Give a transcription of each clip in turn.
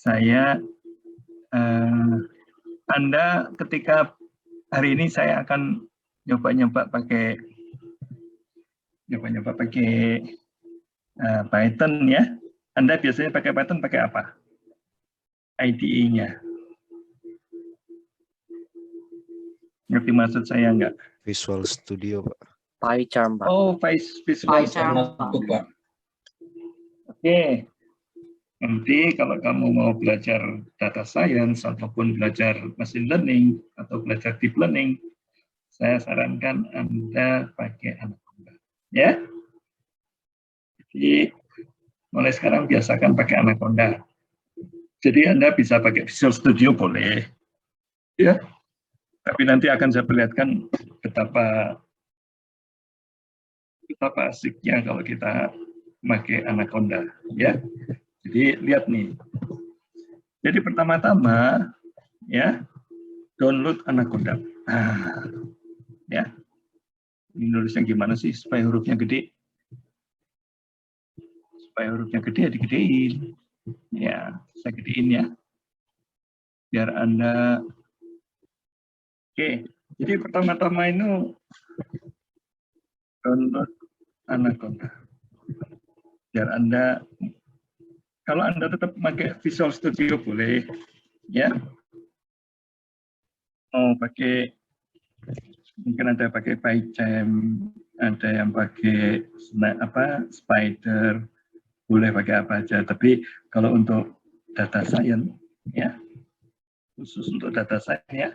saya Anda ketika hari ini saya akan nyoba-nyoba pakai Python ya. Anda biasanya pakai Python pakai apa? IDE-nya. Ngerti maksud saya enggak? Visual Studio, Pak. PyCharm, Pak. Oh, Visual Studio. Pak. Oke. Nanti kalau kamu mau belajar data science ataupun belajar machine learning atau belajar deep learning, saya sarankan Anda pakai Anaconda. Ya. Jadi mulai sekarang biasakan pakai Anaconda. Jadi Anda bisa pakai Visual Studio boleh. Ya. Tapi nanti akan saya perlihatkan betapa asiknya kalau kita pakai Anaconda, ya. Jadi lihat nih. Jadi pertama-tama ya download Anaconda. Nah, ya. Ini nulisnya gimana sih supaya hurufnya gede? Supaya hurufnya gede ya digedein. Ya, saya gedein ya. Biar Anda. Oke. Jadi pertama-tama itu download Anaconda. Biar Anda, kalau Anda tetap pakai Visual Studio boleh, ya. Mau pakai, mungkin ada pakai PyCharm, ada yang pakai Spider, boleh pakai apa aja. Tapi kalau untuk data science, ya, khusus untuk data science, ya.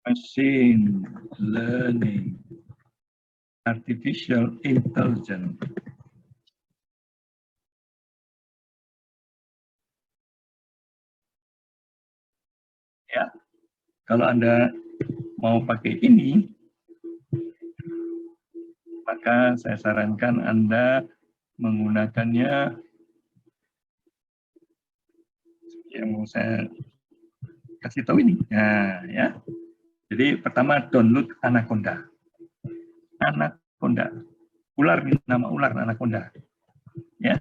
Machine learning, artificial intelligence. Ya, kalau Anda mau pakai ini, maka saya sarankan Anda menggunakannya yang mau saya kasih tahu ini. Nah, ya. Jadi pertama download Anaconda. Anaconda. Ular, nama ular Anaconda. Ya.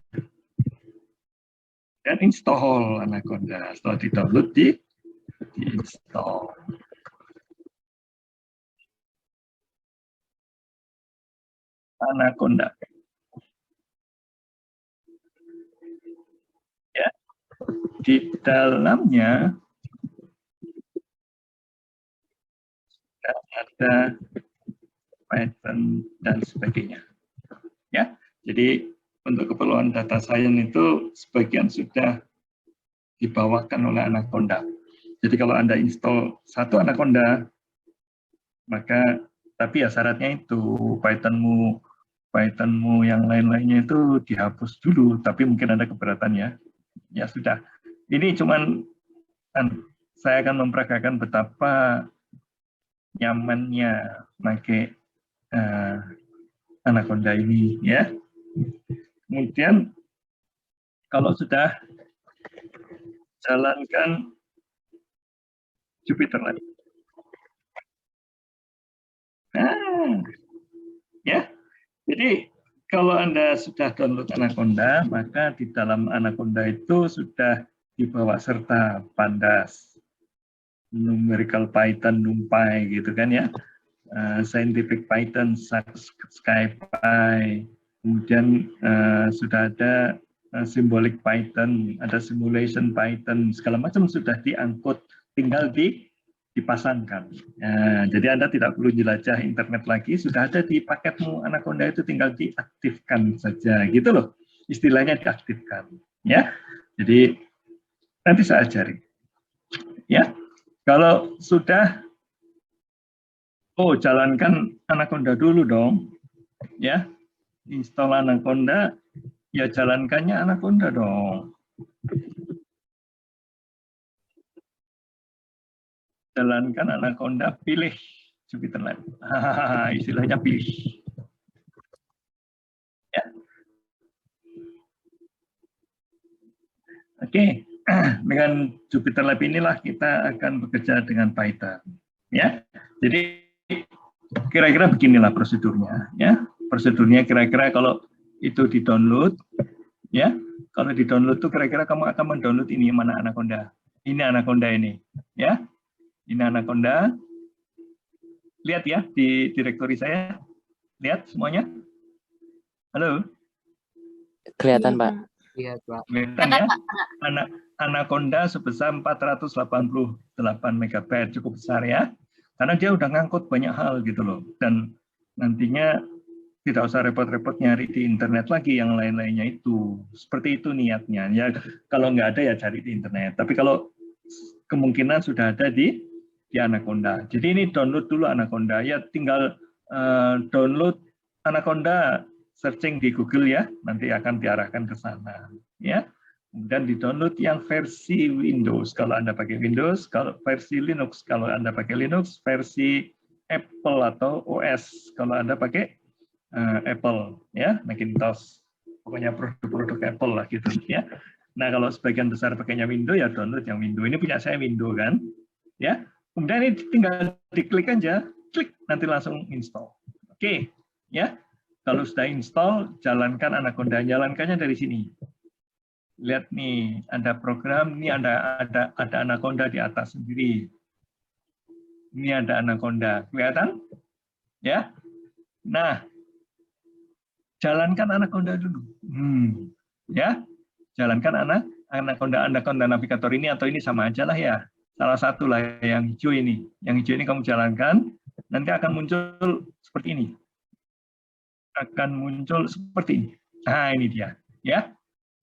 Dan install Anaconda. Setelah di-download, di-install. Anaconda. Ya. Di dalamnya ada Python dan sebagainya. Ya. Jadi untuk keperluan data science itu sebagian sudah dibawakan oleh Anaconda. Jadi kalau Anda install satu Anaconda, maka tapi ya syaratnya itu Pythonmu yang lain-lainnya itu dihapus dulu, tapi mungkin ada keberatan ya. Ya sudah. Ini cuman saya akan memperagakan betapa nyamannya pakai Anaconda ini ya. Kemudian kalau sudah jalankan Jupyter Lab. Nah, ya. Jadi kalau Anda sudah download Anaconda, maka di dalam Anaconda itu sudah dibawa serta Pandas, numerical Python, NumPy gitu kan ya. Scientific Python, SciPy, kemudian sudah ada symbolic Python, ada simulation Python, segala macam sudah diangkut, tinggal dipasangkan. Jadi Anda tidak perlu jelajah internet lagi, sudah ada di paketmu Anaconda itu tinggal diaktifkan saja, gitu loh. Istilahnya diaktifkan, ya. Jadi nanti saya ajari, ya. Kalau sudah jalankan Anaconda dulu dong, ya. Install Anaconda, ya jalankannya Anaconda dong. Jalankan Anaconda, pilih Jupyter Lab. Istilahnya pilih. Ya. Oke, dengan Jupyter Lab inilah kita akan bekerja dengan Python. Ya, jadi kira-kira beginilah prosedurnya, ya. Prosedurnya kira-kira kalau itu di-download, ya. Kalau di-download tuh kira-kira kamu akan mendownload ini mana Anaconda. Ini Anaconda ini, ya. Ini Anaconda. Lihat ya di direktori saya. Lihat semuanya. Halo. Kelihatan, Pak. Iya, Pak. Kelihatan ya. Anaconda sebesar 488 MB, cukup besar ya. Karena dia udah ngangkut banyak hal gitu loh. Dan nantinya tidak usah repot-repot nyari di internet lagi yang lain-lainnya itu. Seperti itu niatnya. Ya kalau nggak ada ya cari di internet. Tapi kalau kemungkinan sudah ada di Anaconda. Jadi ini download dulu Anaconda. Ya tinggal download Anaconda, searching di Google ya. Nanti akan diarahkan ke sana. Ya. Kemudian di-download yang versi Windows kalau Anda pakai Windows, kalau versi Linux kalau Anda pakai Linux, versi Apple atau OS kalau Anda pakai Apple ya, Macintosh. Pokoknya produk-produk Apple lah gitu ya. Nah, kalau sebagian besar pakainya Windows ya download yang Windows. Ini punya saya Windows kan. Ya. Kemudian ini tinggal diklik aja, klik nanti langsung install. Oke, ya. Kalau sudah install, jalankan Anaconda, jalankannya dari sini. Lihat nih, ada program, ini ada Anaconda di atas sendiri. Ini ada Anaconda, kelihatan? Ya. Nah, jalankan Anaconda dulu. Ya, jalankan Anaconda Navigator ini atau ini sama aja lah ya. Salah satu lah yang hijau ini. Yang hijau ini kamu jalankan, nanti akan muncul seperti ini. Akan muncul seperti ini. Nah, ini dia. Ya.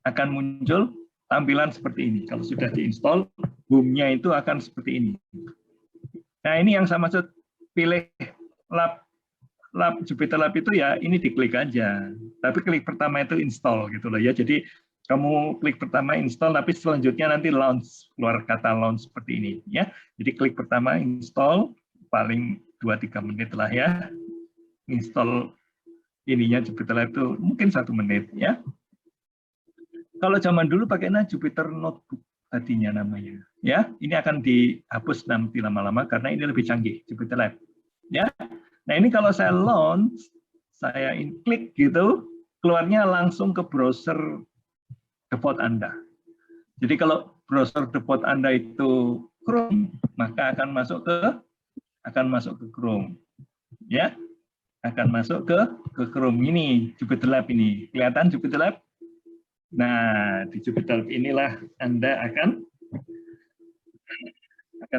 Akan muncul tampilan seperti ini. Kalau sudah diinstal, boom-nya itu akan seperti ini. Nah, ini yang saya maksud, pilih lab Jupyter Lab itu ya, ini diklik aja. Tapi klik pertama itu install gitu loh ya. Jadi kamu klik pertama install, tapi selanjutnya nanti launch, keluar kata launch seperti ini ya. Jadi klik pertama install, paling 2-3 menit lah ya. Install ininya Jupyter Lab itu mungkin 1 menit ya. Kalau zaman dulu pakainya Jupyter Notebook tadinya namanya, ya. Ini akan dihapus nanti lama-lama karena ini lebih canggih Jupyter Lab, ya. Nah ini kalau saya launch, saya klik gitu, keluarnya langsung ke browser default Anda. Jadi kalau browser default Anda itu Chrome, maka akan masuk ke Chrome, ya. Akan masuk ke Chrome ini Jupyter Lab ini, kelihatan Jupyter Lab? Nah, di Jupyter inilah Anda akan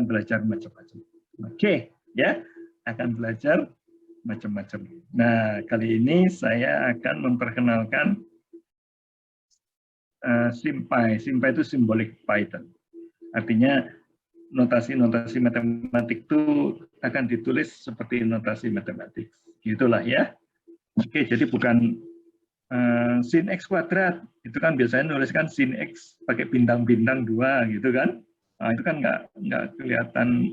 belajar macam-macam. Oke, ya, akan belajar macam-macam. Nah, kali ini saya akan memperkenalkan SymPy. SymPy itu Symbolic Python. Artinya notasi-notasi matematik itu akan ditulis seperti notasi matematik. Gitulah ya. Oke, jadi bukan sin x kuadrat, itu kan biasanya nuliskan sin x pakai bintang-bintang 2 gitu kan. Nah, itu kan nggak kelihatan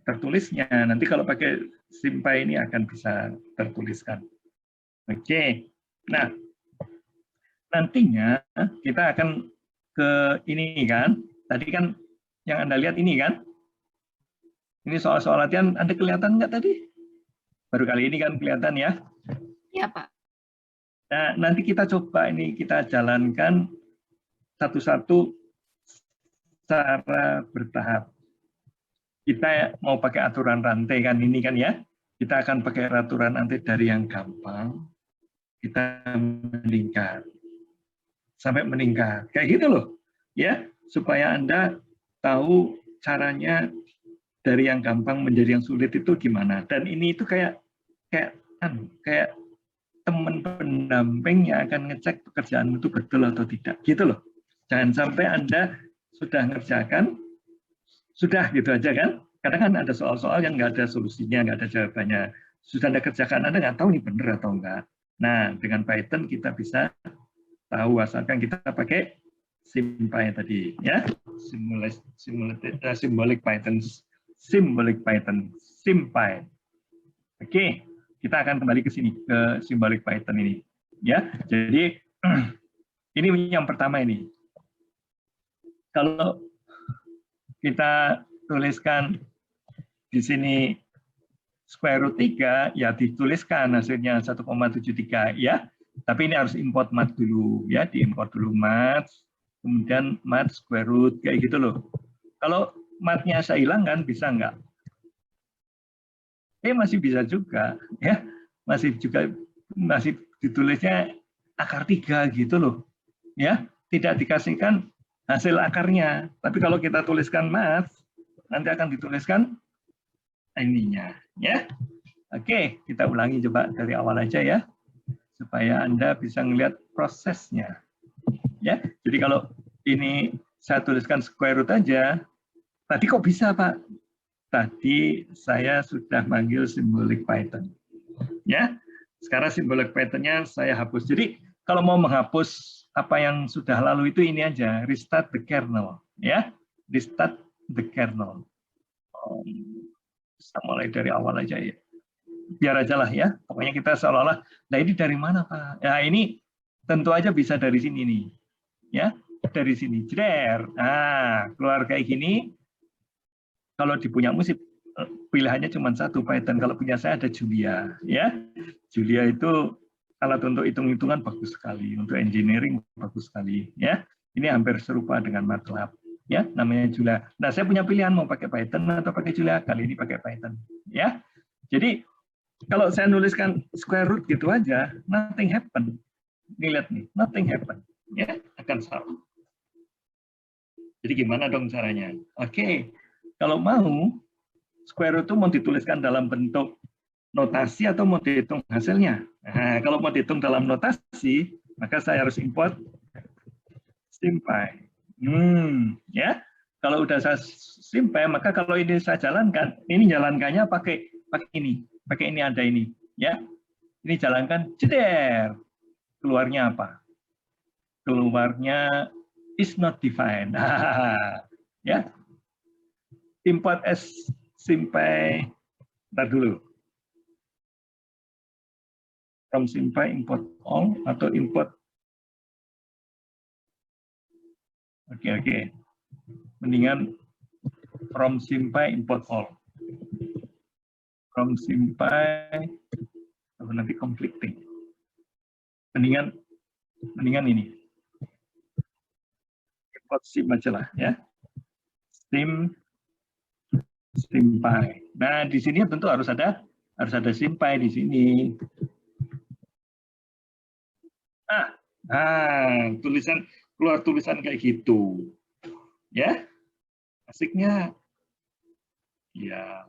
tertulisnya. Nanti kalau pakai SymPy ini akan bisa tertuliskan. Oke. Nah, nantinya kita akan ke ini kan. Tadi kan yang Anda lihat ini kan. Ini soal-soal latihan, Anda kelihatan nggak tadi? Baru kali ini kan kelihatan ya? Ya, Pak. Nah, nanti kita coba ini, kita jalankan satu-satu secara bertahap. Kita mau pakai aturan rantai kan ini kan ya. Kita akan pakai aturan rantai dari yang gampang, kita meningkat. Sampai meningkat. Kayak gitu loh. Ya, supaya Anda tahu caranya dari yang gampang menjadi yang sulit itu gimana. Dan ini itu kayak teman pendamping yang akan ngecek pekerjaan itu betul atau tidak, gitu loh. Jangan sampai Anda sudah ngerjakan, sudah gitu aja kan. Kadang kan ada soal-soal yang nggak ada solusinya, nggak ada jawabannya. Sudah Anda kerjakan, Anda nggak tahu ini benar atau enggak. Nah, dengan Python kita bisa tahu asalkan kita pakai SymPy tadi, ya. Symbolic Python, SymPy. Oke. Kita akan kembali ke sini, ke Symbolic Python ini. Ya, jadi ini yang pertama ini. Kalau kita tuliskan di sini square root 3 ya dituliskan hasilnya 1,73 ya. Tapi ini harus import mat dulu ya, diimport dulu mat, kemudian mat square root kayak gitu loh. Kalau matnya saya hilangkan bisa nggak? Masih bisa juga ya, masih ditulisnya akar 3 gitu loh ya, tidak dikasihkan hasil akarnya. Tapi kalau kita tuliskan mat, nanti akan dituliskan ininya ya. Oke, kita ulangi coba dari awal aja ya, supaya Anda bisa melihat prosesnya ya. Jadi kalau ini saya tuliskan square root aja, tadi kok bisa Pak? Tadi saya sudah manggil symbolic Python ya. Sekarang symbolic Python-nya saya hapus. Jadi kalau mau menghapus apa yang sudah lalu itu ini aja, restart the kernel ya, restart the kernel. Kita mulai dari awal aja ya, biar aja lah ya, pokoknya kita seolah-olah, nah ini dari mana Pak? Ya ini tentu aja bisa dari sini nih ya, dari sini jeder, nah keluar kayak gini. Kalau di punyamu sih pilihannya cuma satu Python, kalau punya saya ada Julia ya. Julia itu alat untuk hitung-hitungan bagus sekali, untuk engineering bagus sekali ya. Ini hampir serupa dengan MATLAB ya, namanya Julia. Nah, saya punya pilihan mau pakai Python atau pakai Julia. Kali ini pakai Python ya. Jadi kalau saya nuliskan square root gitu aja, nothing happen. Ini lihat nih, nothing happen ya, akan salah. Jadi gimana dong caranya? Oke, kalau mau square root itu mau dituliskan dalam bentuk notasi atau mau dihitung hasilnya. Nah, kalau mau dihitung dalam notasi, maka saya harus import SymPy. Ya. Kalau udah saya SymPy, maka kalau ini saya jalankan, ini jalankannya pakai ini ada ini, ya. Ini jalankan, jeder. Keluarnya apa? Keluarnya is not defined. Ya. Import as SymPy. Ntar dulu. From SymPy import all atau import. Oke. Mendingan from SymPy import all. From SymPy nanti conflicting. Mendingan ini. Import sim aja lah ya. SymPy. Nah, di sini tentu harus ada SymPy di sini. Keluar tulisan kayak gitu. Ya. Asiknya ya.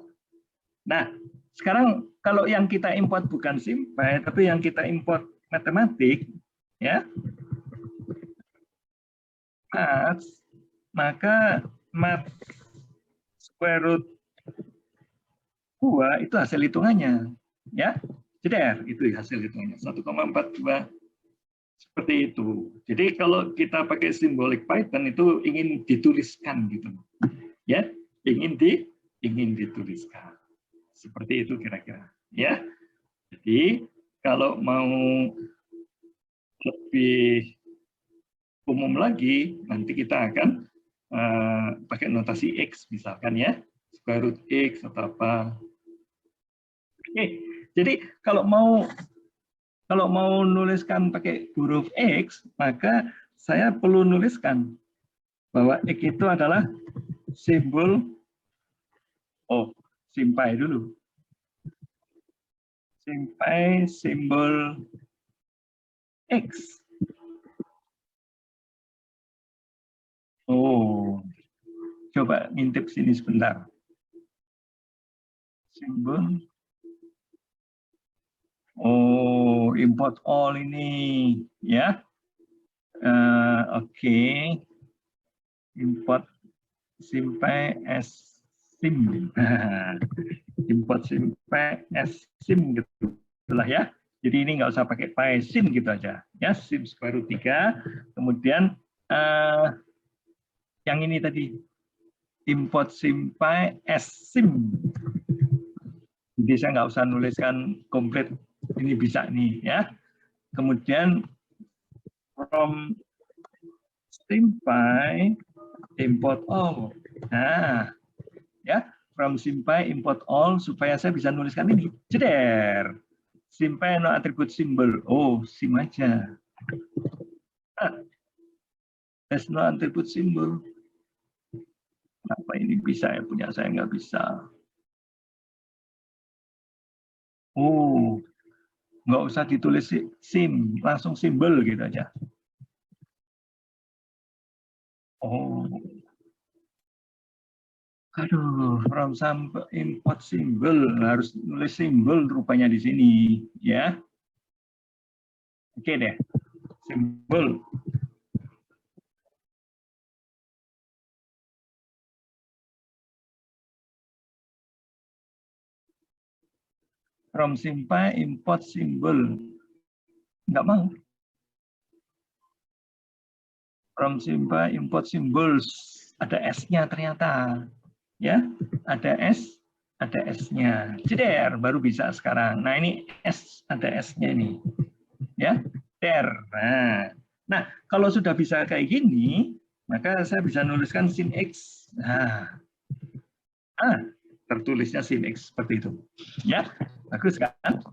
Nah, sekarang kalau yang kita import bukan SymPy, tapi yang kita import matematik, ya, maka mat square root 2 itu hasil hitungannya, ya, jeder itu hasil hitungannya 1,42 seperti itu. Jadi kalau kita pakai symbolic Python itu ingin dituliskan gitu, ya, ingin dituliskan. Seperti itu kira-kira ya. Jadi kalau mau lebih umum lagi, nanti kita akan pakai notasi X misalkan ya, square root X atau apa. Oke, jadi kalau mau nuliskan pakai huruf X, maka saya perlu nuliskan bahwa X itu adalah simbol SymPy dulu. SymPy simbol X. Coba ngintip sini sebentar. Simbol. Import all ini, ya. Oke. Import SymPy as sim. Import SymPy as sim gitu. Itulah ya. Jadi ini nggak usah pakai PySym gitu aja. Ya, sim square root 3. Kemudian yang ini tadi import SymPy as sim. Jadi saya nggak usah nuliskan komplit, ini bisa nih ya. Kemudian from SymPy import all. Nah, ya from SymPy import all supaya saya bisa nuliskan ini. Jeder. SymPy no attribute symbol. Oh, sim aja. There's no attribute symbol. Apa ini bisa ya, punya saya nggak bisa. Oh, nggak usah ditulis sim, langsung simbol gitu aja. Oh, aduh, from sample import simbol harus nulis simbol rupanya di sini, ya. Oke deh, simbol. From SymPy import simbol, nggak mau. From SymPy import symbols, ada S-nya ternyata, ya, ada S. Ada S-nya, jeder, baru bisa sekarang. Nah ini S, ada S-nya ini, ya, der. Nah, kalau sudah bisa kayak gini, maka saya bisa nuliskan sin X. Nah, tertulisnya sin X seperti itu, ya, bagus kan?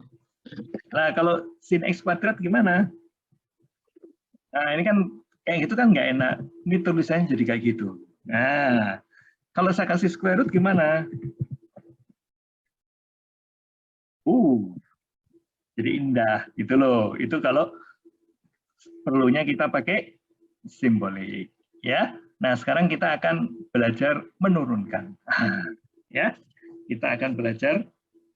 Nah, kalau sin X kuadrat gimana? Nah, ini kan kayak gitu kan nggak enak. Ini tulisannya jadi kayak gitu. Nah, kalau saya kasih square root gimana? Jadi indah gitu loh. Itu kalau perlunya kita pakai simbolik, ya. Nah, sekarang kita akan belajar menurunkan. Ya, kita akan belajar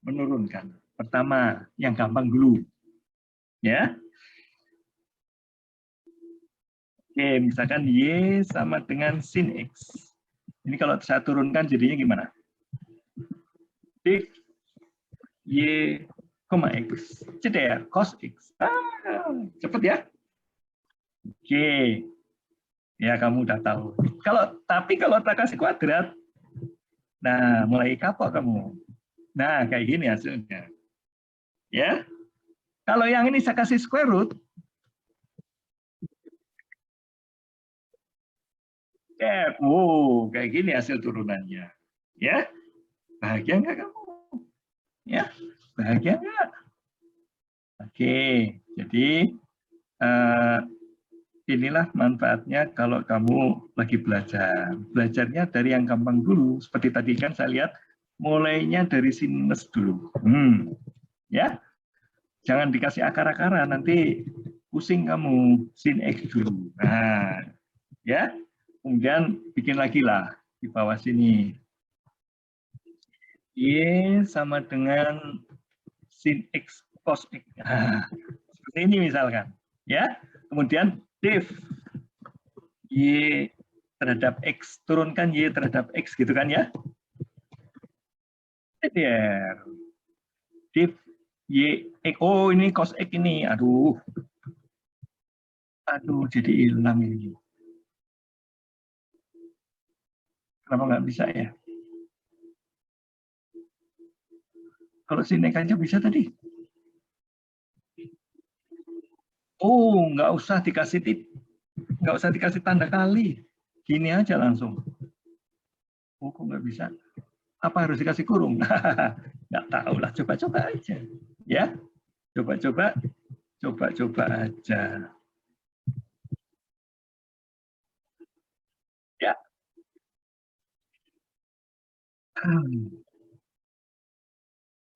menurunkan. Pertama, yang gampang dulu, ya. Oke, misalkan Y sama dengan sin X. Ini kalau saya turunkan jadinya gimana? If Y, X, jeder, cos X. Cepet ya. Oke, ya kamu udah tahu. Tapi kalau tak kasih kuadrat, nah mulai kapok kamu. Nah kayak gini hasilnya. Ya, kalau yang ini saya kasih square root, kayak gini hasil turunannya. Ya, bahagia nggak kamu? Ya, bahagia nggak? Oke, jadi inilah manfaatnya kalau kamu lagi belajar. Belajarnya dari yang gampang dulu. Seperti tadi kan saya lihat, mulainya dari sinus dulu. Ya, jangan dikasih akar-akaran, nanti pusing kamu. Sin X dulu. Nah, ya, kemudian bikin lagi lah di bawah sini. Y sama dengan sin X cos X. Nah, seperti ini misalkan. Ya, kemudian div Y terhadap X, turunkan Y terhadap X gitu kan ya. Div Y X, oh ini cos X ini, aduh jadi hilang ini. Kenapa nggak bisa ya? Kalau sin X aja bisa tadi. Oh, nggak usah dikasih tanda kali. Gini aja langsung. Oh, kok nggak bisa? Apa harus dikasih kurung? Nggak tahu lah, coba-coba aja. Ya, coba-coba aja. Ya.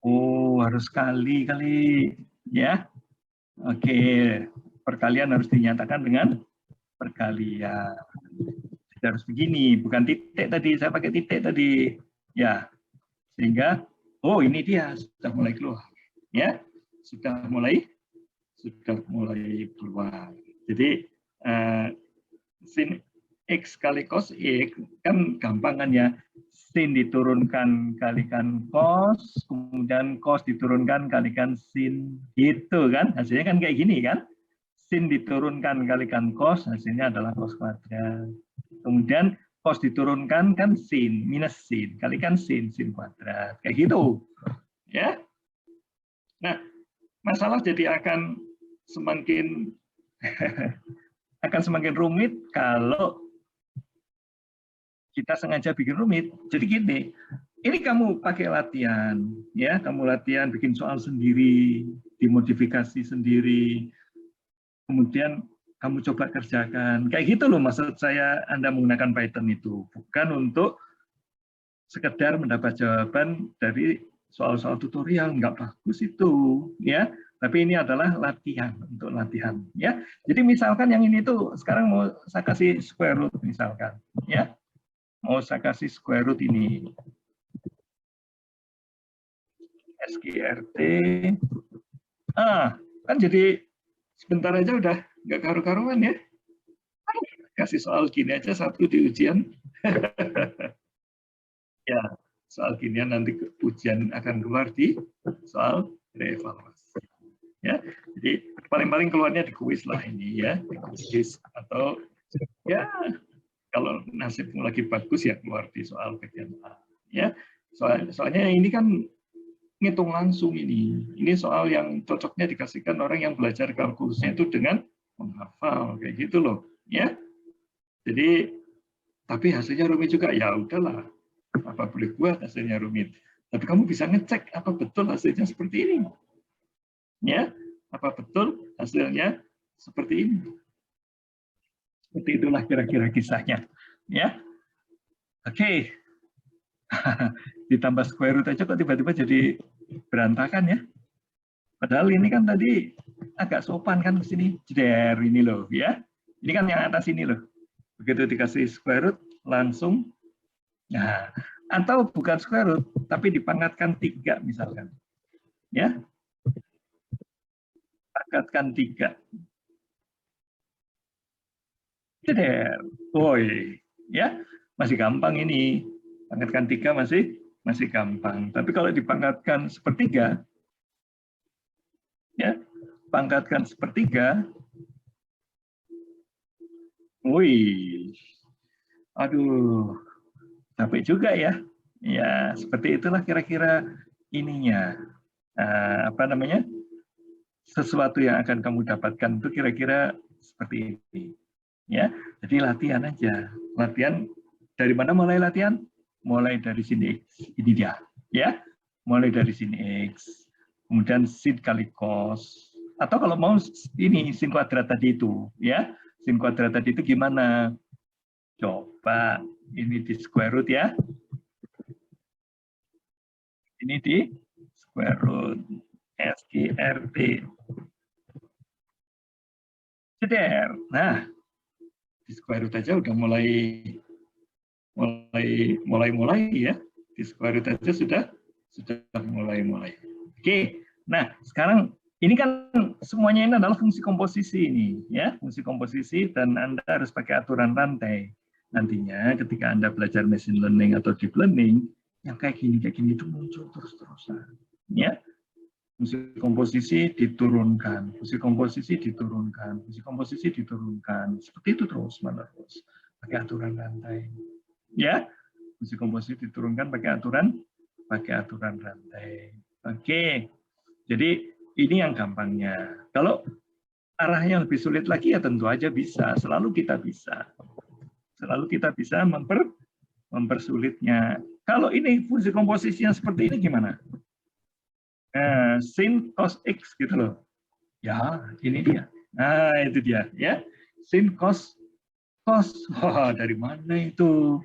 Oh, harus kali ya. Oke, perkalian harus dinyatakan dengan perkalian. Harus begini, bukan titik tadi, saya pakai titik tadi. Ya, sehingga, oh ini dia, sudah mulai keluar. Ya, sudah mulai keluar. Jadi, sin X kali cos X, kan gampang kan ya. Sin diturunkan kalikan cos, kemudian cos diturunkan kalikan sin. Gitu kan, hasilnya kan kayak gini kan. Sin diturunkan kalikan cos, hasilnya adalah cos kuadrat. Kemudian cos diturunkan kan sin, minus sin, kalikan sin kuadrat. Kayak gitu. Ya. Nah, masalah jadi akan semakin rumit kalau kita sengaja bikin rumit. Jadi gini, Ini kamu pakai latihan, ya, kamu latihan bikin soal sendiri, dimodifikasi sendiri, kemudian kamu coba kerjakan. Kayak gitu loh maksud saya Anda menggunakan Python itu. Bukan untuk sekedar mendapat jawaban dari soal-soal tutorial, nggak bagus itu, ya. Tapi ini adalah latihan, untuk latihan, ya. Jadi misalkan yang ini tuh sekarang mau saya kasih square root misalkan, ya. Mau saya kasih square root ini. SQRT. Kan jadi sebentar aja udah nggak karu-karuan ya. Kasih soal gini aja satu di ujian. Ya, soal ginian nanti ujian akan keluar di soal reevaluasi. Ya, jadi paling-paling keluarnya di kuis lah ini ya, di kuis atau ya kalau nasibmu lagi bagus ya keluar di soal bagian A. Ya, soalnya ini kan ngitung langsung ini. Ini soal yang cocoknya dikasihkan orang yang belajar kalkulusnya itu dengan menghafal kayak gitu loh, ya. Jadi tapi hasilnya rumit juga, ya udahlah. Apa boleh buat hasilnya rumit. Tapi kamu bisa ngecek apa betul hasilnya seperti ini. Ya, apa betul hasilnya seperti ini. Seperti itulah kira-kira kisahnya. Ya. Oke. Ditambah square root aja kok tiba-tiba jadi berantakan ya. Padahal ini kan tadi agak sopan kan ke sini. Jeder ini loh ya. Ini kan yang atas ini loh. Begitu dikasih square root langsung. Nah, atau bukan square root tapi dipangkatkan 3 misalkan. Ya. Pangkatkan 3. Jeder. Woi, ya. Masih gampang ini. Pangkatkan 3 masih gampang. Tapi kalau dipangkatkan 1/3, ya, pangkatkan 1/3, wih, aduh, capek juga ya. Ya, seperti itulah kira-kira ininya. Apa namanya? Sesuatu yang akan kamu dapatkan itu kira-kira seperti ini. Ya, jadi latihan aja. Latihan dari mana mulai latihan? Mulai dari sini X. Ini dia, ya. Mulai dari sini X. Kemudian sin kali cos. Atau kalau mau ini sin kuadrat tadi itu, ya. Sin kuadrat tadi itu gimana? Coba ini di square root ya. Ini di square root SQRT. Jeder. Nah, di square root aja udah mulai ya. Di square root aja sudah mulai. Oke. Nah, sekarang ini kan semuanya ini adalah fungsi komposisi ini ya, fungsi komposisi, dan Anda harus pakai aturan rantai. Nantinya ketika Anda belajar machine learning atau deep learning, yang kayak gini itu muncul terus-terusan. Ya. Fungsi komposisi diturunkan, fungsi komposisi diturunkan, fungsi komposisi diturunkan. Seperti itu terus-menerus. Pakai aturan rantai. Ya, fungsi komposisi diturunkan pakai aturan rantai. Oke, jadi ini yang gampangnya. Kalau arahnya lebih sulit lagi ya tentu aja bisa. Selalu kita bisa mempersulitnya. Kalau ini fungsi komposisinya seperti ini gimana? Sin cos X gitu loh. Ya, ini dia. Nah, itu dia ya. Sin cos. Dari mana itu?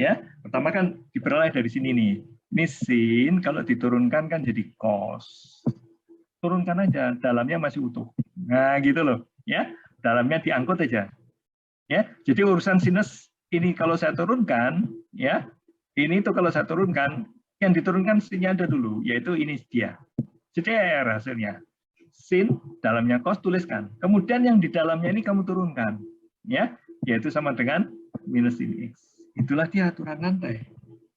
Ya, pertama kan diperoleh dari sini nih. Ini sin, kalau diturunkan kan jadi cos. Turunkan aja, dalamnya masih utuh. Nah, gitu loh. Ya, dalamnya diangkut aja. Ya, jadi urusan sinus ini kalau saya turunkan, ya, ini tuh kalau saya turunkan, yang diturunkan sinnya ada dulu, yaitu ini dia. Jeder hasilnya. Sin, dalamnya cos, tuliskan. Kemudian yang di dalamnya ini kamu turunkan. Ya, yaitu sama dengan minus sin X. Itulah dia aturan rantai.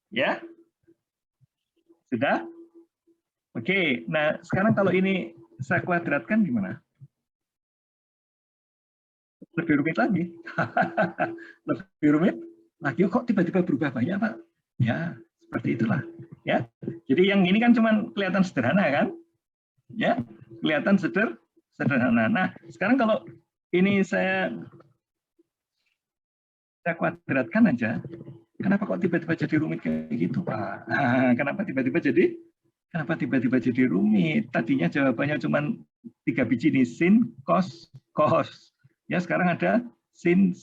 Ya? Sudah? Oke, nah sekarang kalau ini saya kuadratkan gimana? Lebih rumit lagi. Lebih rumit lagi. Kok tiba-tiba berubah banyak, Pak? Ya, seperti itulah. Ya. Jadi yang ini kan cuma kelihatan sederhana kan? Ya, kelihatan sederhana. Nah, sekarang kalau ini saya kuadratkan aja, Kenapa kok tiba-tiba jadi rumit kayak gitu, Pak? Kenapa tiba-tiba jadi rumit? Tadinya jawabannya cuma 3 biji nih, sin, cos, cos. Ya, sekarang ada sin,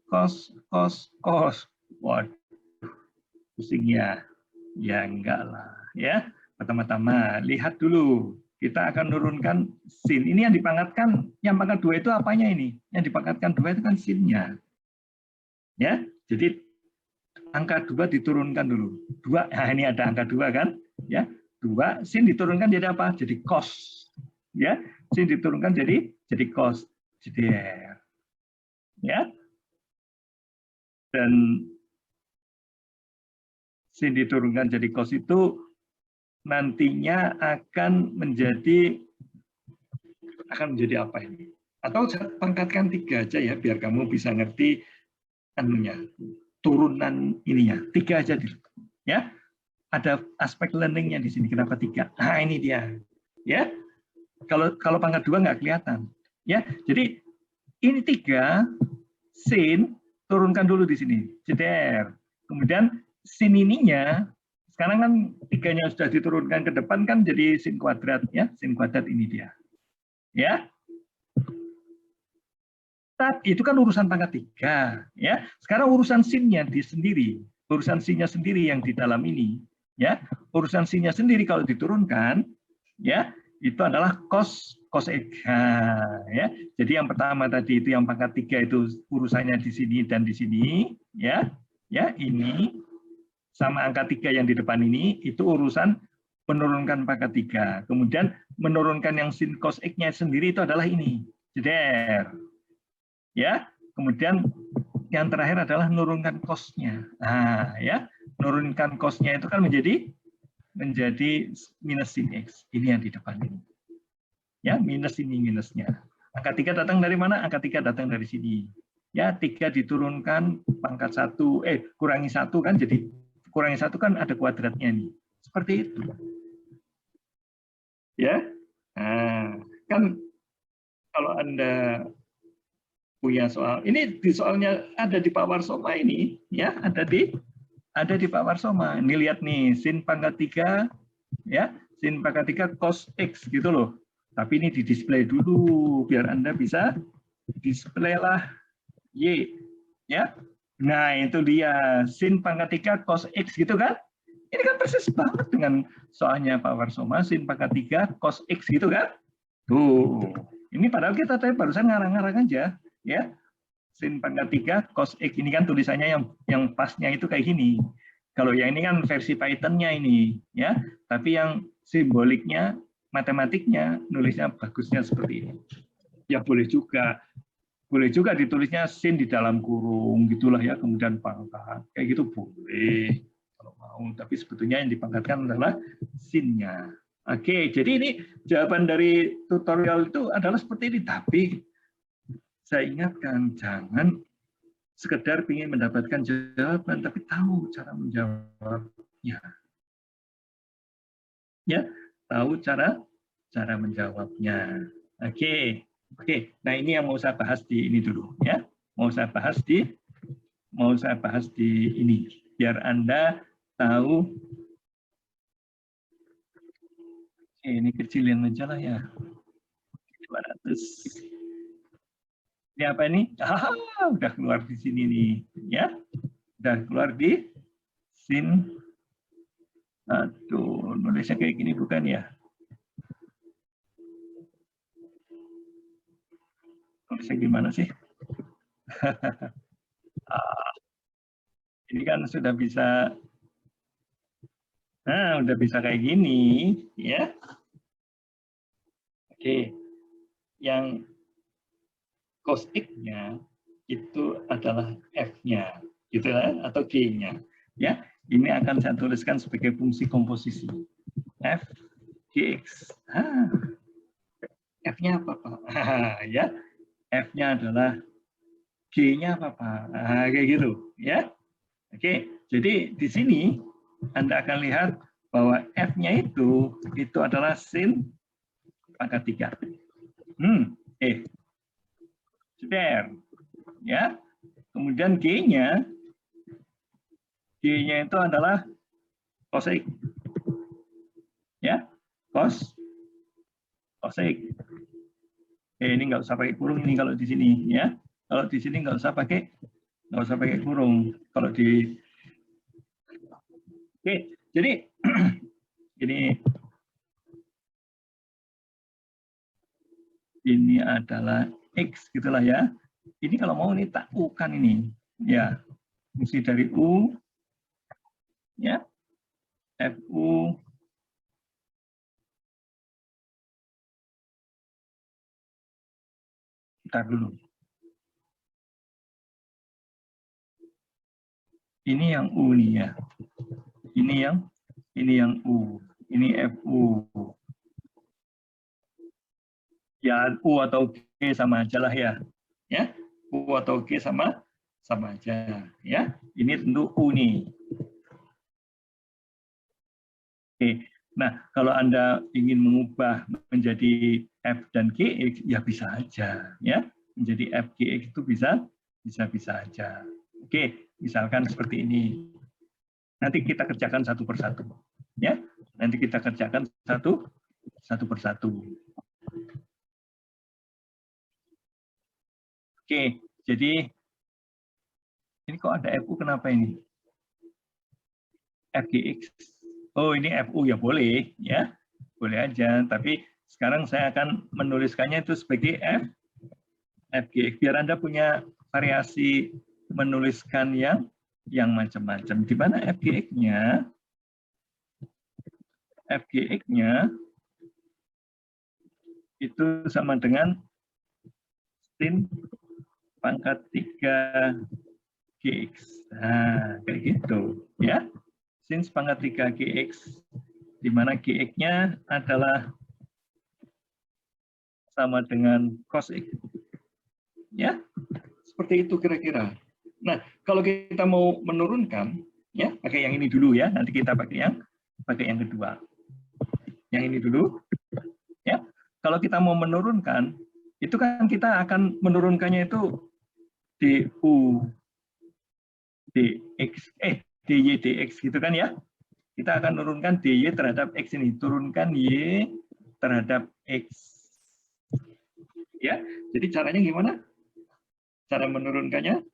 cos, cos. Waduh, pusing ya. Ya enggak lah, ya. Pertama-tama lihat dulu. Kita akan menurunkan sin. Ini yang dipangkatkan, yang pangkat 2 itu apanya ini? Yang dipangkatkan 2 itu kan sinnya. Ya, jadi angka 2 diturunkan dulu. 2, nah ini ada angka 2 kan? Ya, 2 sin diturunkan jadi apa? Jadi cos. Ya, sin diturunkan jadi cos. Jadi ya. Dan sin diturunkan jadi cos itu nantinya akan menjadi apa ini? Atau pangkatkan 3 aja ya, biar kamu bisa ngerti anunya, turunan ininya. 3 aja dulu. Ya, ada aspek learningnya di sini. Kenapa 3? Nah, ini dia. Ya, kalau pangkat 2 nggak kelihatan. Ya, jadi ini 3 sin turunkan dulu di sini. Jeder. Kemudian sin ininya sekarang kan 3-nya sudah diturunkan ke depan kan jadi sin kuadrat ya. Sin kuadrat ini dia. Ya. Tapi itu kan urusan pangkat 3 ya. Sekarang urusan sinnya sendiri. Urusan sinnya sendiri yang di dalam ini ya. Urusan sinnya sendiri kalau diturunkan ya, itu adalah cos X. Ya. Jadi yang pertama tadi itu yang pangkat 3 itu urusannya di sini dan di sini ya. Ya, ini sama angka 3 yang di depan ini itu urusan menurunkan pangkat 3. Kemudian menurunkan yang sin cos X-nya sendiri itu adalah ini. Jeder. Ya, kemudian yang terakhir adalah menurunkan cos-nya. Nah, ya, menurunkan cos-nya itu kan menjadi minus sin X. Ini yang di depan ini. Ya, minus ini minusnya. Angka 3 datang dari mana? Angka 3 datang dari sini. Ya, 3 diturunkan pangkat 1, kurangi 1 kan, jadi kurangi 1 kan ada kuadratnya nih. Seperti itu. Ya, nah, kan kalau Anda punya soal, ini di soalnya ada di Pak Warsoma ini, ya, ada di Pak Warsoma. Ini lihat nih, sin pangkat 3, ya, sin pangkat 3 cos X gitu loh. Tapi ini di display dulu biar Anda bisa display lah Y, ya. Nah, itu dia sin pangkat 3 cos X gitu kan? Ini kan persis banget dengan soalnya Pak Warsoma, sin pangkat 3 cos X gitu kan? Tuh, ini padahal kita tadi barusan ngarang-ngarang aja, ya. Sin pangkat 3 cos X ini kan tulisannya yang pasnya itu kayak gini. Kalau yang ini kan versi Python-nya ini, ya. Tapi yang simboliknya, matematiknya, nulisnya bagusnya seperti ini. Ya boleh juga ditulisnya sin di dalam kurung, gitulah ya, kemudian pangkat. Kayak gitu boleh, kalau mau. Tapi sebetulnya yang dipangkatkan adalah sinnya. Oke, jadi ini jawaban dari tutorial itu adalah seperti ini. Tapi saya ingatkan, jangan sekedar ingin mendapatkan jawaban, tapi tahu cara menjawabnya. Ya, tahu cara menjawabnya. Oke, nah ini yang mau saya bahas di ini dulu, ya. Mau saya bahas di ini, biar Anda tahu. Ini kecilin aja lah ya. 200. Ini apa ini? Udah keluar di sini nih, ya. Udah keluar di sin. Aduh, nulisnya kayak gini bukan ya? Nulisnya gimana sih? Ini kan sudah bisa. Nah, udah bisa kayak gini, ya. Oke. Yang cos X-nya itu adalah F-nya, gitu ya, atau G-nya. Ya, ini akan saya tuliskan sebagai fungsi komposisi. F, Gx. F-nya apa, Pak? Ya, F-nya adalah G-nya apa, Pak? Kayak gitu, ya. Oke, jadi di sini Anda akan lihat bahwa F-nya itu adalah sin pangkat 3. Sudah, ya. Kemudian G-nya G-nya itu adalah cosec. Ya, cosec. Ini nggak usah pakai kurung ini kalau di sini ya. Kalau di sini nggak usah pakai kurung. Kalau di jadi ini adalah X gitulah ya. Ini kalau mau ini tak U kan ini ya, fungsi dari U ya, FU bentar dulu. Ini yang U nih ya. Ini yang U. Ini FU. Ya U atau G sama aja lah ya. Ya, U atau G sama aja ya. Ini tentu U nih. Oke. Nah, kalau Anda ingin mengubah menjadi F dan GX ya bisa aja ya. Menjadi F GX itu bisa aja. Oke, misalkan seperti ini. Nanti kita kerjakan satu persatu ya. Nanti kita kerjakan satu persatu. Oke, jadi ini kok ada FU kenapa ini? FGX. Oh, ini FU ya boleh ya. Boleh aja, tapi sekarang saya akan menuliskannya itu sebagai FGX biar Anda punya variasi menuliskan yang macam-macam. Di mana FGX-nya? FGX-nya itu sama dengan sin pangkat 3 GX. Nah, kayak gitu ya. Sin pangkat 3 GX, di mana GX-nya adalah sama dengan cos X. Ya, seperti itu kira-kira. Nah, kalau kita mau menurunkan, ya pakai yang ini dulu ya. Nanti kita pakai yang kedua. Yang ini dulu. Ya, kalau kita mau menurunkan, itu kan kita akan menurunkannya itu DU DX, DY DX gitu kan ya. Kita akan menurunkan DY terhadap X ini, turunkan Y terhadap X. Ya, jadi caranya gimana? Cara menurunkannya?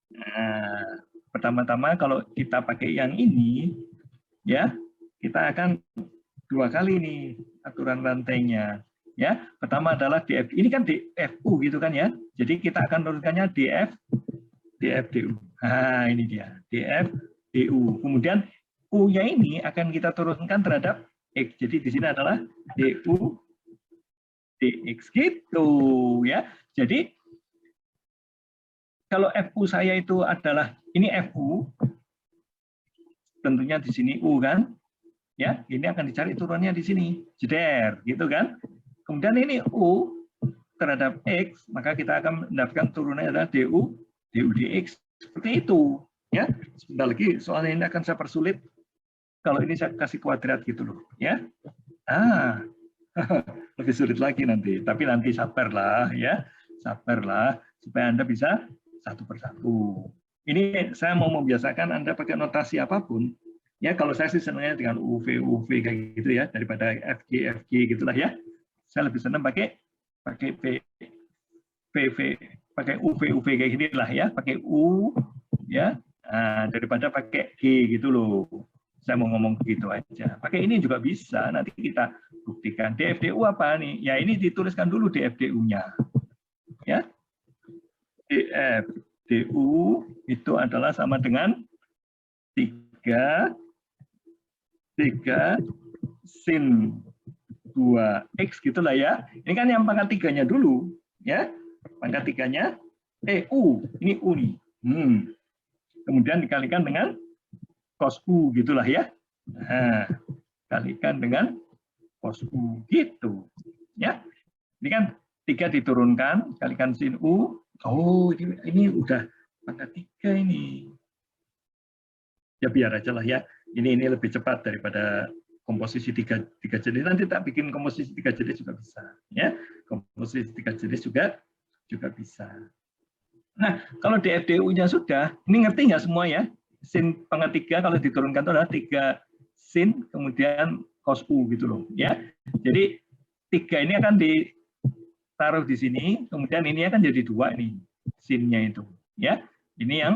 Nah, pertama-tama kalau kita pakai yang ini, ya, kita akan 2 kali nih aturan rantainya. Ya, pertama adalah DF. Ini kan DFU gitu kan ya. Jadi kita akan menurunkannya DFDU. Nah, ini dia, DFDU. Kemudian U-nya ini akan kita turunkan terhadap X. Jadi di sini adalah DU DX gitu ya. Jadi kalau FU saya itu adalah ini FU, tentunya di sini U kan, ya ini akan dicari turunnya di sini, jeder gitu kan. Kemudian ini U terhadap X, maka kita akan mendapatkan turunnya adalah DU DX seperti itu ya. Sebentar lagi soalnya ini akan saya persulit. Kalau ini saya kasih kuadrat gitu loh ya. Lebih sulit lagi nanti, tapi nanti sabarlah ya, sabarlah supaya Anda bisa satu persatu. Ini saya mau membiasakan Anda pakai notasi apapun. Ya, kalau saya sih senangnya dengan UV kayak gitu ya, daripada FG gitulah ya. Saya lebih senang pakai PV, pakai UV kayak gini lah ya, pakai U ya, daripada pakai G gitu loh. Saya mau ngomong begitu aja. Pakai ini juga bisa, nanti kita buktikan. DFDU apa nih? Ya ini dituliskan dulu DFDU-nya. Ya. DFDU itu adalah sama dengan 3 sin 2x gitulah ya. Ini kan yang pangkat 3-nya dulu ya. Pangkat 3-nya U, ini U nih. Kemudian dikalikan dengan cos U gitulah ya. Nah, kalikan dengan cos U gitu. Ya. Ini kan 3 diturunkan, kalikan sin U. Oh, ini udah pangkat 3 ini. Ya biar aja lah ya. Ini lebih cepat daripada komposisi 3 jenis. Nanti tak bikin komposisi 3 jenis juga bisa. Ya, komposisi 3 jenis juga bisa. Nah, kalau DFDU-nya sudah, ini ngerti nggak semua ya? sin pangkat 3 kalau diturunkan itu adalah 3 sin kemudian cos U gitu loh ya. Jadi 3 ini akan ditaruh di sini, kemudian ini akan jadi 2 ini sinnya itu ya. Ini yang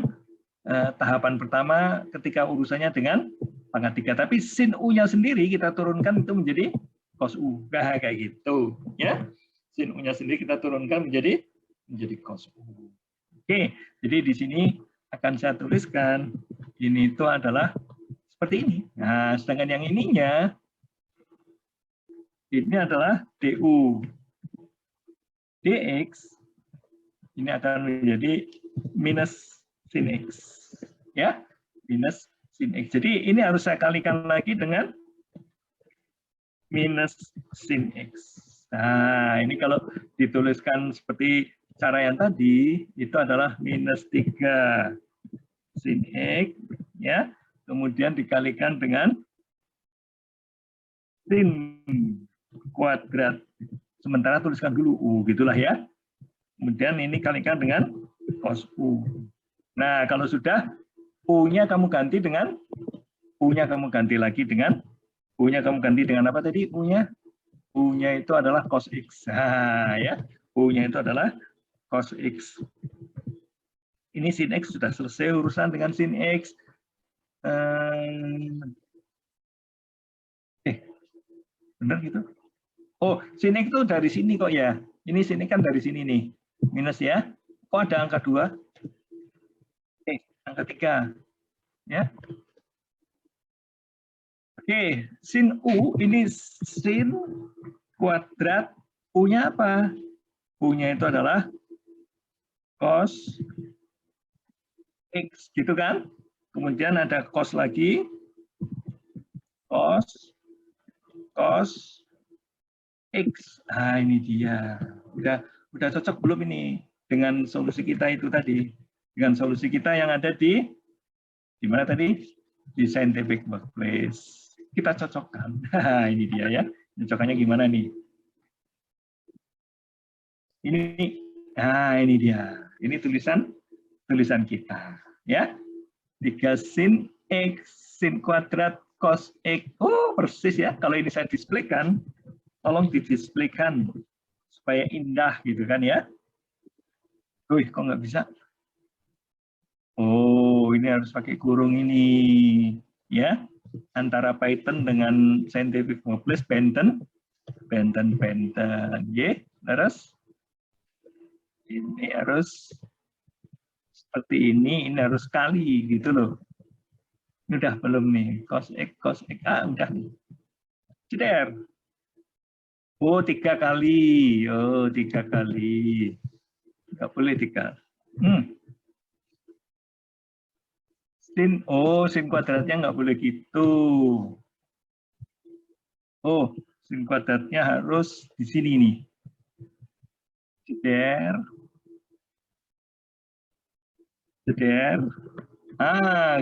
tahapan pertama ketika urusannya dengan pangkat 3. Tapi sin U-nya sendiri kita turunkan itu menjadi cos U. Nah, kayak gitu ya. Sin U-nya sendiri kita turunkan menjadi cos U. Oke, jadi di sini akan saya tuliskan ini itu adalah seperti ini. Nah, sedangkan yang ininya ini adalah DU dx ini akan menjadi minus sin X ya, minus sin X. Jadi ini harus saya kalikan lagi dengan minus sin X. Nah, ini kalau dituliskan seperti cara yang tadi itu adalah minus 3 sin X ya, kemudian dikalikan dengan sin kuadrat. Sementara tuliskan dulu U gitulah ya. Kemudian ini kalikan dengan cos U. Nah, kalau sudah U-nya kamu ganti dengan U-nya kamu ganti lagi dengan U-nya kamu ganti dengan apa tadi? U-nya itu adalah cos X. Nah, ya. U-nya itu adalah cos X. Ini sin X sudah selesai urusan dengan sin X. Benar gitu? Oh, sin X itu dari sini kok ya. Ini sini kan dari sini nih. Minus ya. Kok ada angka 2? Angka 3. Ya. Oke, sin U ini sin kuadrat U-nya apa? U-nya itu adalah cos X gitu kan? Kemudian ada cos lagi. Cos X. Ah, ini dia. Udah cocok belum ini dengan solusi kita itu tadi? Dengan solusi kita yang ada di mana tadi? Di scientific workplace. Kita cocokkan. Ini dia ya. Cocokannya gimana nih? Ini dia. Ini tulisan kita ya. 3 sin X sin kuadrat cos X. Oh, persis ya. Kalau ini saya displaykan, tolong didisplaykan supaya indah gitu kan ya. Wih, kok nggak bisa? Oh, ini harus pakai kurung ini ya. Antara Python dengan scientific workplace benten. Ya, terus ini harus seperti ini harus kali gitu loh. Ini udah belum nih, cos X, udah nih. Ceder. Oh, 3 kali. Oh, 3 kali. Nggak boleh 3. Sin kuadratnya nggak boleh gitu. Oh, sin kuadratnya harus di sini nih. Ceder.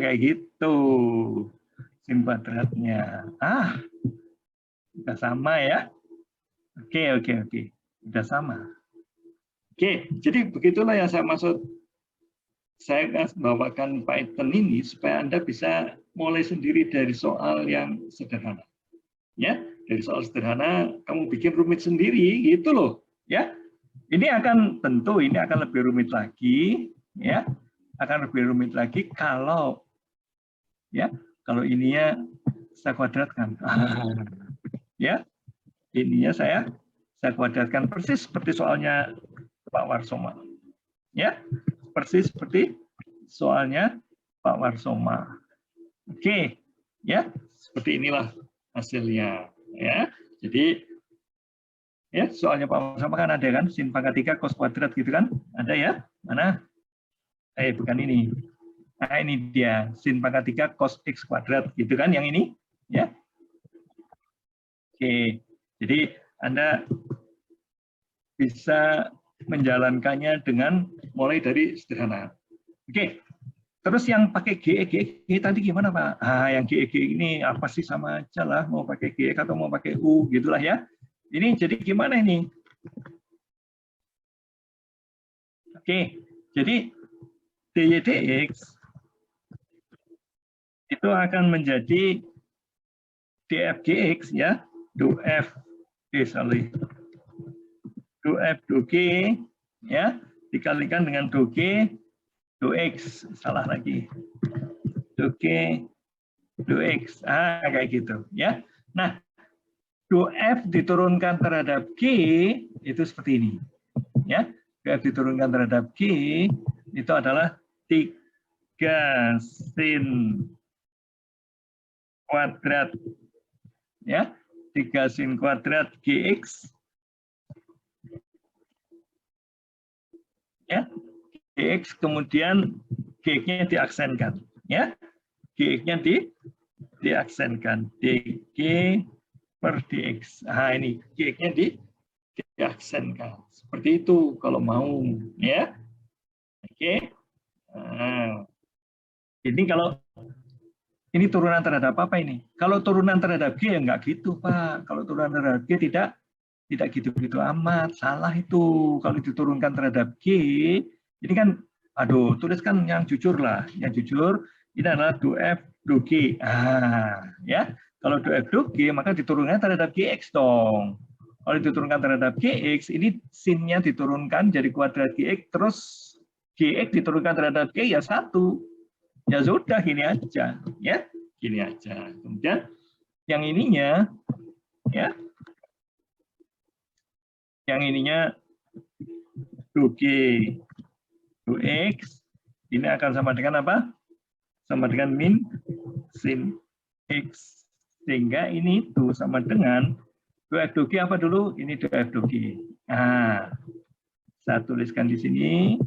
Kayak gitu. Sin kuadratnya. Udah sama ya. Oke. Udah sama. Oke, jadi begitulah yang saya maksud. Saya akan bawakan Python ini supaya Anda bisa mulai sendiri dari soal yang sederhana. Ya, dari soal sederhana kamu bikin rumit sendiri gitu loh, ya. Ini akan lebih rumit lagi, ya. Akan lebih rumit lagi kalau ininya saya kuadratkan. Ya. Ininya saya kuadratkan persis seperti soalnya Pak Warsoma. Ya. Persis seperti soalnya Pak Warsoma. Oke, ya, seperti inilah hasilnya, ya. Jadi, ya, soalnya Pak Warsoma kan ada kan, sin pangkat 3 cos kuadrat gitu kan, ada ya? Mana? Bukan ini. Nah, ini dia, sin pangkat 3 cos X kuadrat gitu kan, yang ini, ya. Oke, jadi Anda bisa menjalankannya dengan mulai dari sederhana. Oke, terus yang pakai GEG tadi gimana Pak? Yang GEG ini apa sih, sama aja lah, mau pakai GEG atau mau pakai U gitulah ya. Ini jadi gimana ini? Oke, jadi DY dx itu akan menjadi dfgx ya, df do G ya, dikalikan dengan do G do X, salah lagi. Do G do X. Kayak gitu ya. Nah, do F diturunkan terhadap G itu seperti ini. Ya, do F diturunkan terhadap G itu adalah 3 sin kuadrat ya, 3 sin kuadrat GX ya, GX kemudian GX-nya diaksenkan ya, GX-nya diaksenkan DG per DX. Ini GX-nya diaksenkan seperti itu kalau mau ya. Oke. Ini kalau ini turunan terhadap apa ini? Kalau turunan terhadap G ya enggak gitu, Pak. Kalau turunan terhadap G tidak gitu-gitu amat, salah itu. Kalau diturunkan terhadap G, ini kan, aduh, tuliskan yang jujur lah, yang jujur. Ini adalah do F do G. Ya, kalau do F do G maka diturunkan terhadap GX dong. Kalau diturunkan terhadap GX, ini sin-nya diturunkan jadi kuadrat GX, terus GX diturunkan terhadap G ya 1. Ya sudah, gini aja, ya, gini aja. Kemudian yang ininya, ya. Yang ininya do G, do X, ini akan sama dengan apa? Sama dengan min sin X. Sehingga ini tuh sama dengan do F do G apa dulu? Ini do F do G. Saya tuliskan di sini.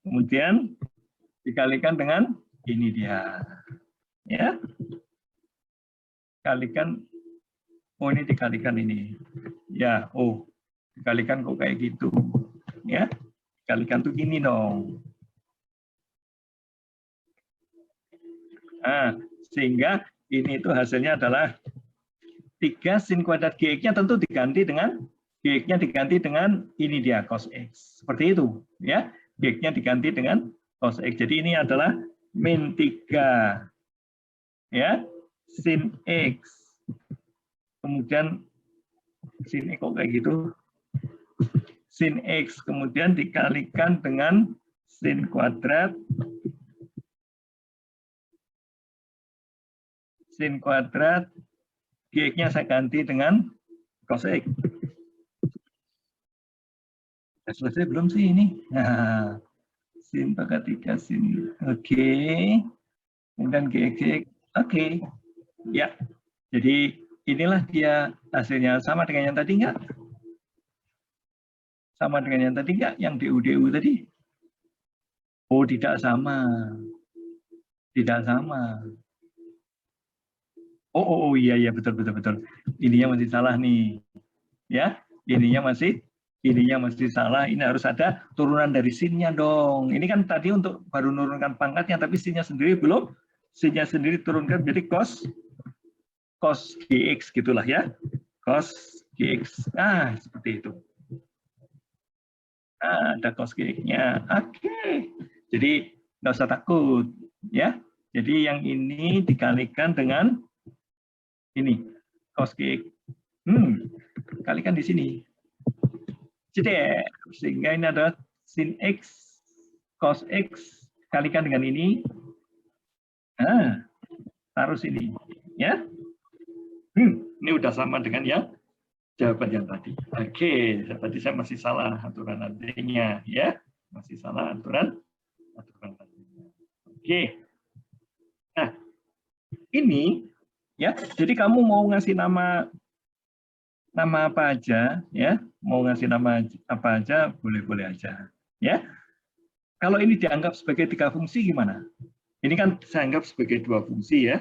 Kemudian dikalikan dengan ini dia. Ya. Kalikan, oh ini dikalikan ini. Ya, oh. Dikalikan kok kayak gitu ya, dikalikan tuh gini dong. Sehingga ini itu hasilnya adalah 3 sin kuadrat GX-nya tentu diganti dengan GX-nya diganti dengan ini dia cos X, seperti itu ya, GX-nya diganti dengan cos X. Jadi ini adalah min 3 ya sin X, kemudian sin X kok kayak gitu, sin X kemudian dikalikan dengan sin kuadrat GX-nya saya ganti dengan cos X. Selesai belum sih ini? Sin pangkat 3 sin. Oke. Kemudian GX. Oke. Ya. Jadi inilah dia hasilnya. Sama dengan yang tadi enggak? Sama dengan yang tadi enggak? Yang DU tadi? Oh, tidak sama. Tidak sama. Oh iya betul. Ininya masih salah nih. Ya, ininya masih salah. Ini harus ada turunan dari sin-nya dong. Ini kan tadi untuk baru menurunkan pangkatnya, tapi sin-nya sendiri belum. Sin-nya sendiri turunkan jadi cos GX gitulah ya. Cos GX. Seperti itu. Ada cos GX-nya. Oke. Jadi nggak usah takut ya. Jadi yang ini dikalikan dengan ini cos GX. Kalikan di sini. Jadi sehingga ini adalah sin X cos X kalikan dengan ini. Taruh sini ya. Ini udah sama dengan yang jawaban yang tadi. Oke, tadi saya masih salah aturan nantinya ya. Masih salah aturan nantinya. Oke. Nah, ini ya. Jadi kamu mau ngasih nama apa aja ya, mau ngasih nama apa aja boleh aja ya. Kalau ini dianggap sebagai 3 fungsi gimana? Ini kan saya anggap sebagai 2 fungsi ya,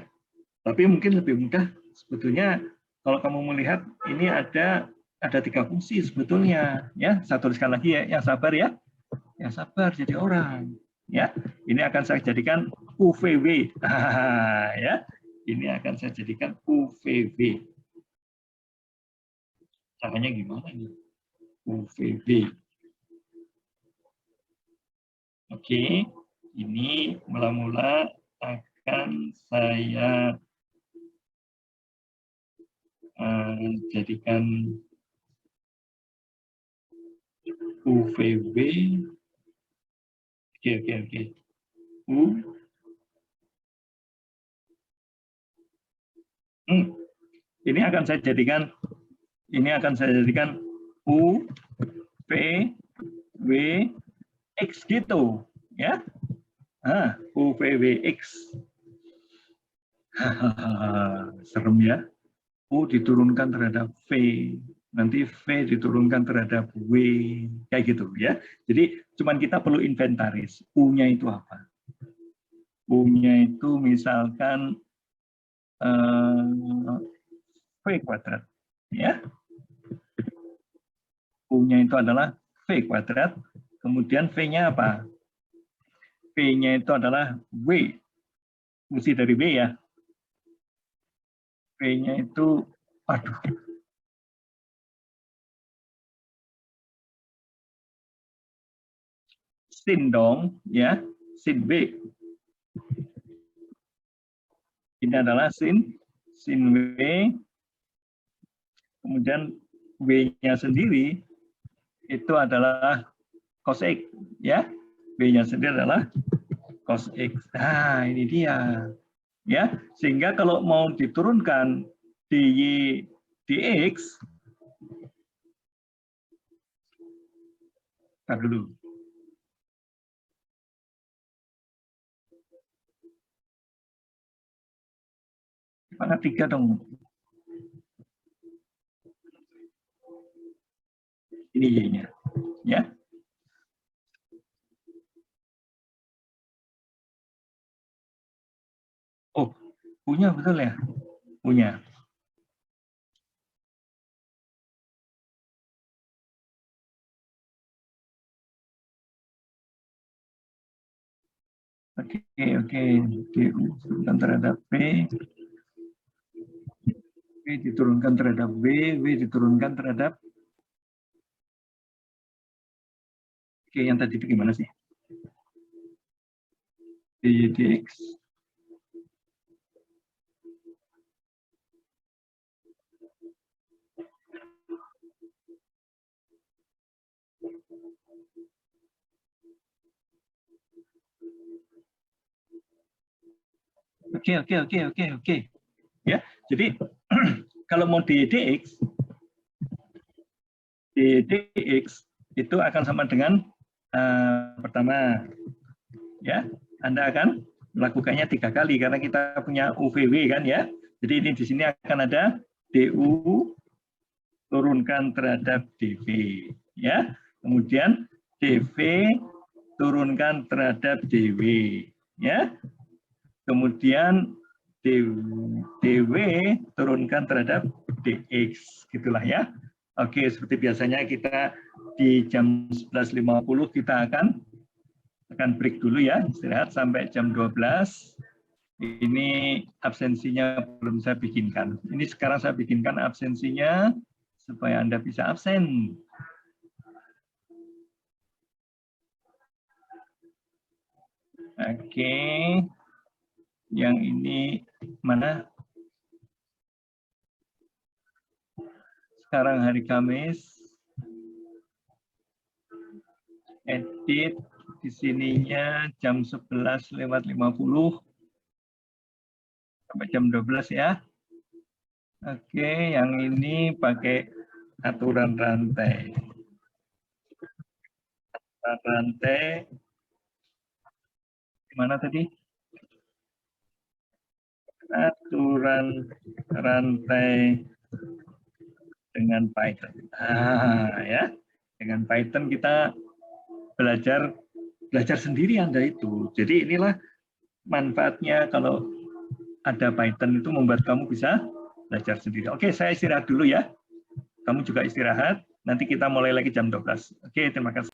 tapi mungkin lebih mudah sebetulnya kalau kamu melihat ini ada 3 fungsi sebetulnya ya. Saya tuliskan lagi ya, yang sabar ya, yang sabar jadi orang ya. Ini akan saya jadikan UVW ya, ini akan saya jadikan UVW. Caranya gimana nih? UVB. Oke, ini mula-mula akan akan saya jadikan UVB. Oke. Ini akan saya jadikan U, V, W, X gitu, ya. U, V, W, X. Serem ya. U diturunkan terhadap V, nanti V diturunkan terhadap W, kayak gitu ya. Jadi cuman kita perlu inventaris. U-nya itu apa? U-nya itu misalkan V kuadrat, ya. U-nya itu adalah V kuadrat, kemudian V-nya apa? V-nya itu adalah W, fungsi dari W ya. V-nya itu, sin dong, ya, sin W. Ini adalah sin W, kemudian W-nya sendiri itu adalah cos X, ya. W-nya sendiri adalah cos X. Nah, ini dia. Ya, sehingga kalau mau diturunkan dy dx, tar dulu. Mana 3 dong? Ini y-nya, ya. Oh, punya betul ya? Punya. Oke. Diturunkan terhadap P. P diturunkan terhadap W diturunkan terhadap. Oke, yang tadi itu gimana sih? dy dx. Oke. Ya, jadi kalau mau dx itu akan sama dengan pertama, ya, Anda akan melakukannya 3 kali karena kita punya UVW kan ya. Jadi ini di sini akan ada du turunkan terhadap dv, ya. Kemudian dv turunkan terhadap dw, ya. Kemudian dw turunkan terhadap dx, gitulah ya. Oke, seperti biasanya kita di jam 11.50 kita akan break dulu ya, istirahat sampai jam 12. Ini absensinya belum saya bikinkan. Ini sekarang saya bikinkan absensinya supaya Anda bisa absen. Oke. Yang ini mana? Sekarang hari Kamis. Edit di sininya jam 11.50 sampai jam 12 ya. Oke, yang ini pakai aturan rantai. Rantai gimana tadi? Aturan rantai dengan Python. Ya. Dengan Python kita belajar sendiri Anda itu. Jadi inilah manfaatnya kalau ada Python, itu membuat kamu bisa belajar sendiri. Oke, saya istirahat dulu ya. Kamu juga istirahat. Nanti kita mulai lagi jam 12. Oke, terima kasih.